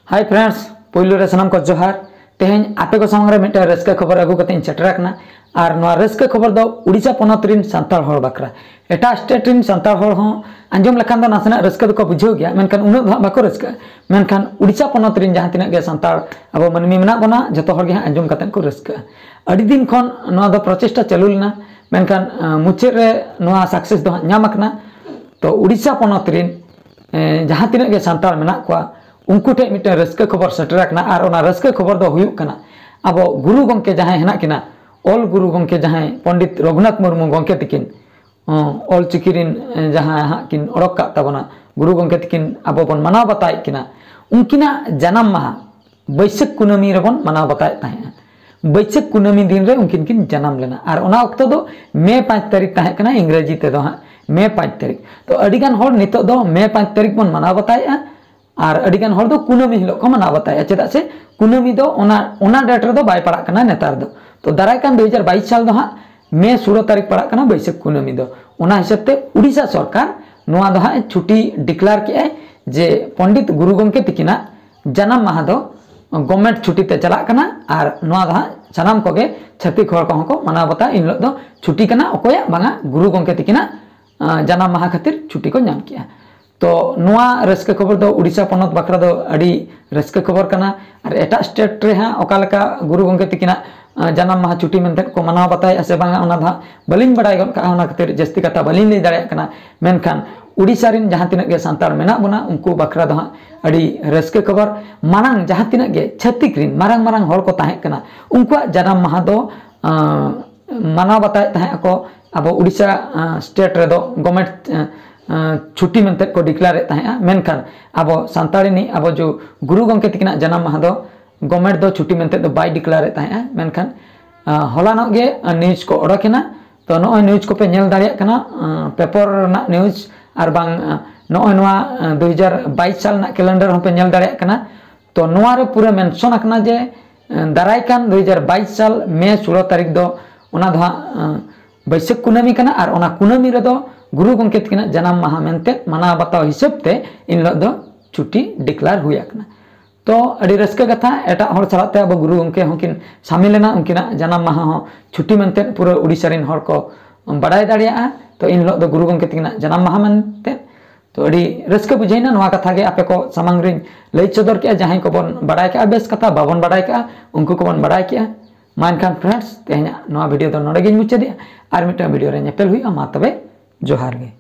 Hi friends पुइलु रे सनाम को जोहार तेहें आपे को संगे मिटे रस्का खबर अगु कते चेटराकना और नवा रस्का खबर दो उड़ीसा पनत रिन सांताल हर बकरा एटा स्टेट रिन सांताल हर हो अंजम लखान दो नासना रस्का दो को बुझो गया मेनखान उन बाको रस्का मेनखान उड़ीसा पनत रिन जहां तिना गे सांताल अब मनमी मेना बना जतो हर गे अंजम कते को रस्का अडी दिन खन नवा दो प्रचेष्टा चालू लेना मेनखान मुचे रे नवा सक्सेस दो न्यामकना तो उड़ीसा पनत रिन जहां तिना गे सांताल मेना को उनको ठे मिटे रस्का खबर सेटराकना और ओना रस्का खबर दो हुयुक कना अब गुरु गंके जहां हेना किना ऑल गुरु गंके जहां पंडित रघुनाथ मुर्मू गंके तिकिन ऑल चिकिरिन जहां हा किन अड़क का तबना गुरु गंके तिकिन अब बन मनाव बताय किना उनकिना जन्म माह बैसाख कुनामी रेबन मनाव बताय ताहे बैसाख कुनामी दिन रे उनकिन किन जन्म लेना और ओना वक्त दो मे 5 तारीख ताहे कना इंग्रेजी ते दो हा मे 5 तारीख तो अडिगान होर नितो दो मे 5 तारीख बन मनाव बताय और अडिगान होर दो कुनामी हिलो को मना बताया चेदा से कुनामी दो ओना डेट रे दो बाय पड़ा कना नेतार दो तो दाराय कान 2022 साल दो हा मे 16 तारीख पड़ा कना बैसाख कुनामी दो ओना हिसाब ते उड़ीसा सरकार नोआ दो हा छुट्टी डिक्लेयर के जे पंडित गुरु गंके तिकिना जन्म माह दो गवर्नमेंट छुट्टी ते चला कना और नोआ दो हा सनाम कोगे छत्तीक हर को मना बता इन लोग दो छुट्टी कना ओकोया बांगा गुरु गंके तिकिना जन्म माह खातिर छुट्टी को नाम किया तो नोआ रस्का खबर दो उड़ीसा पनत बकरा दो अड़ी रस्का खबर कना और एटा स्टेट रे हा ओकालका गुरु गंके तिकिना जन्म माह छुट्टी मेनते को मनाव बताय से बांगा ओना दा बलिन बडाय गन का ओना खातिर जस्ती कथा बलिन ले दाड़े कना मेनखान उड़ीसा रिन जहां तिना गे सांताल मेना बना उनको बकरा दो अड़ी रस्का खबर मानंग जहां तिना गे छत्तीक रिन मारंग मारंग हर को ताहे कना उनको जन्म माह दो मनाव बताय ताहे को अब उड़ीसा स्टेट रे दो गवर्नमेंट छुट्टी मेनते को डिक्लेयर ताहे मेनखान अब सांतालिनी अब जो गुरु गंके तिकिना जन्म माह दो गवर्नमेंट दो छुट्टी मेनते दो बाय डिक्लेयर ताहे मेनखान हलानो गे न्यूज को ओडोकेना तो नोय न्यूज को पे नेल दाड़िया कना पेपर ना न्यूज और बांग नोय नोआ 2022 साल ना कैलेंडर हो पे नेल दाड़िया कना तो नोआ रे पूरा मेंशन आकना जे दाराय कान 2022 साल मे 16 तारीख दो ओना दो बैसाख कुनामी कना और ओना कुनामी रे दो गुरु गंके तिकिना जन्म माह मेनते मना बताव हिसाब ते इन लोग दो छुट्टी डिक्लेयर हुई आकना तो अड़ी रस्का कथा एटा हर चलाते अब गुरु गंके होकिन शामिलना उनकिना जन्म माह हो छुट्टी मेनते पूरा उड़ीसा रिन हर को बड़ाय दाड़िया तो इन लोग दो गुरु गंके तिकिना जन्म माह मेनते तो अड़ी रस्का बुझाइना नोआ कथा गे आपे को सामांग रिन लई चदर के जहां को बन बड़ाय का बेस कथा बाबन बड़ाय का उनको को बन बड़ाय के मानखान फ्रेंड्स तेहना नोआ वीडियो दो नोडे गे मुचादिया और मिटा वीडियो रे नेपेल हुई मा तबे जोहार गे।